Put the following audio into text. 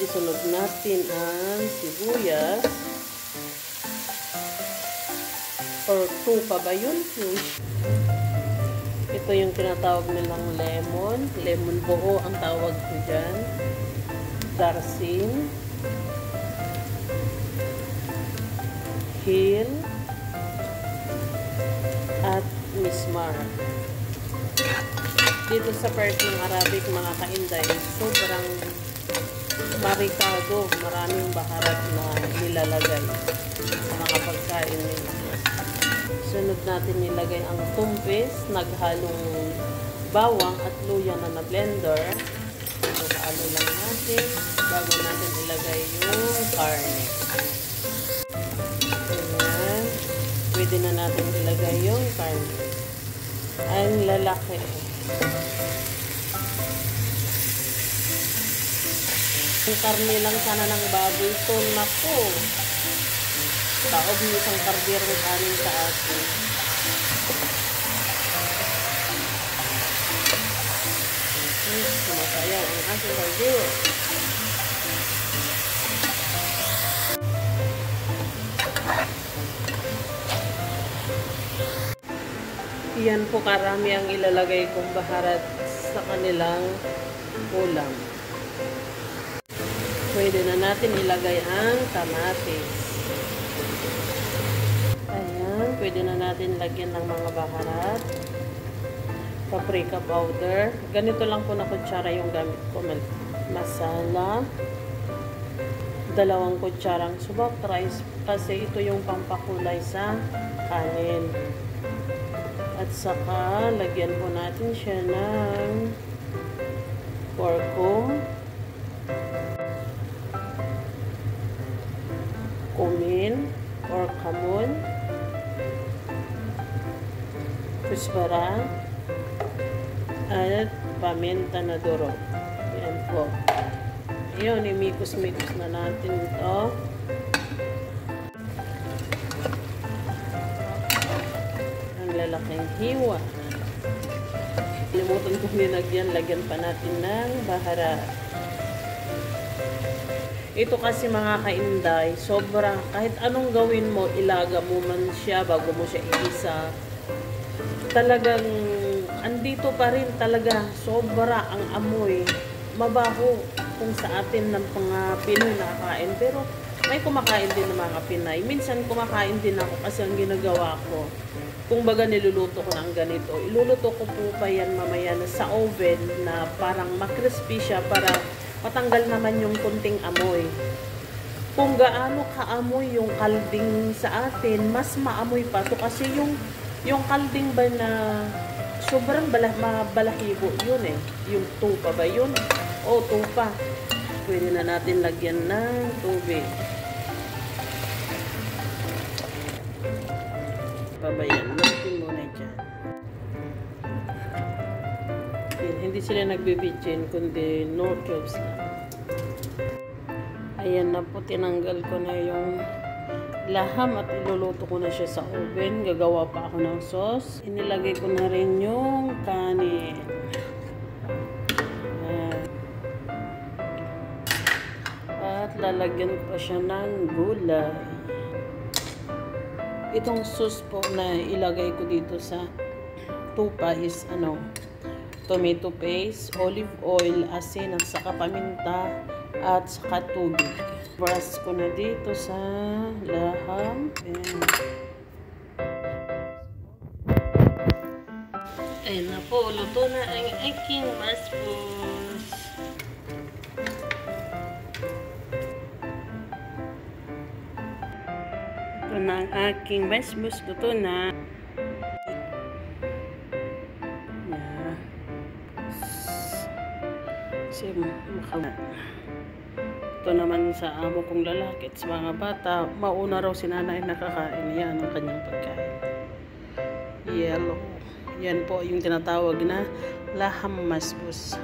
isunod natin ang sibuyas. Or tupa ba yun? Ito yung tinatawag nilang lemon. Lemon buo ang tawag ko dyan. Darsin. Hill. At mismar. Dito sa Persian Arabic, mga kainday, sobrang marikado. Maraming baharat na nilalagay sa mga pagkain nila. Sunod natin nilagay ang tumpis, naghalong bawang at luya na blender. So, kaalo lang natin bago natin ilagay yung karne. Ayan. Pwede na natin ilagay yung karne. Ang lalaki. Yung karne lang sana ng baboy. So, naku. Taob niyo isang karderong kanin sa atin. Sumasayaw ang aking kardero. Iyan po karami ang ilalagay kong baharat sa kanilang ulam. Pwede na natin ilagay ang kamatis. Ayan, pwede na natin lagyan ng mga baharat. Paprika powder. Ganito lang po na kutsara yung gamit ko. Masala. 2 kutsarang subak rice kasi ito yung pampakulay sa kanin. At saka, lagyan po natin siya ng porko, kumin or kamun, kuspara, at paminta na durog. Yan po. Yun, imikos-mikos na natin ito. Ang lalaking hiwa. Limutan kong linagyan, lagyan pa natin ng baharat. Ito kasi mga kainday, sobra, kahit anong gawin mo, ilaga mo man siya bago mo siya iisa. Talagang andito pa rin talaga, sobra ang amoy. Mabaho kung sa atin ng mga Pinoy nakakain. Pero may kumakain din ng mga Pinay. Minsan kumakain din ako kasi ang ginagawa ko, kung baga niluluto ko ng ganito, iluluto ko po pa yan mamaya na sa oven na parang makrispy siya para matanggal naman yung kunting amoy. Kung gaano kaamoy yung kalding sa atin, mas maamoy pa to kasi yung kalding ba na sobrang balahibo yun eh. Yung tupa ba yun? O tupa. Pwede na natin lagyan ng tubig. Pabayan. Lagyan muna dyan. Hindi sila nagbibidyin kundi no jobs na. Ayan na po, tinanggal ko na yung laham at iluluto ko na siya sa oven. Gagawa pa ako ng sauce. Inilagay ko na rin yung kanin. Ayan. At lalagyan ko pa siya ng gulay. Itong sauce po na ilagay ko dito sa tupa is tomato paste, olive oil, asin, at saka paminta, at saka tubig. Brush ko na dito sa laham. Ayan na po, luto na ang aking masbus. Ito na ang aking masbus, luto na. Kasi ito naman sa amo kong lalaki at sa mga bata, mauna raw si nanay nakakain. Yan ang kanyang pagkain. Yellow. Yan po yung tinatawag na laham masbus.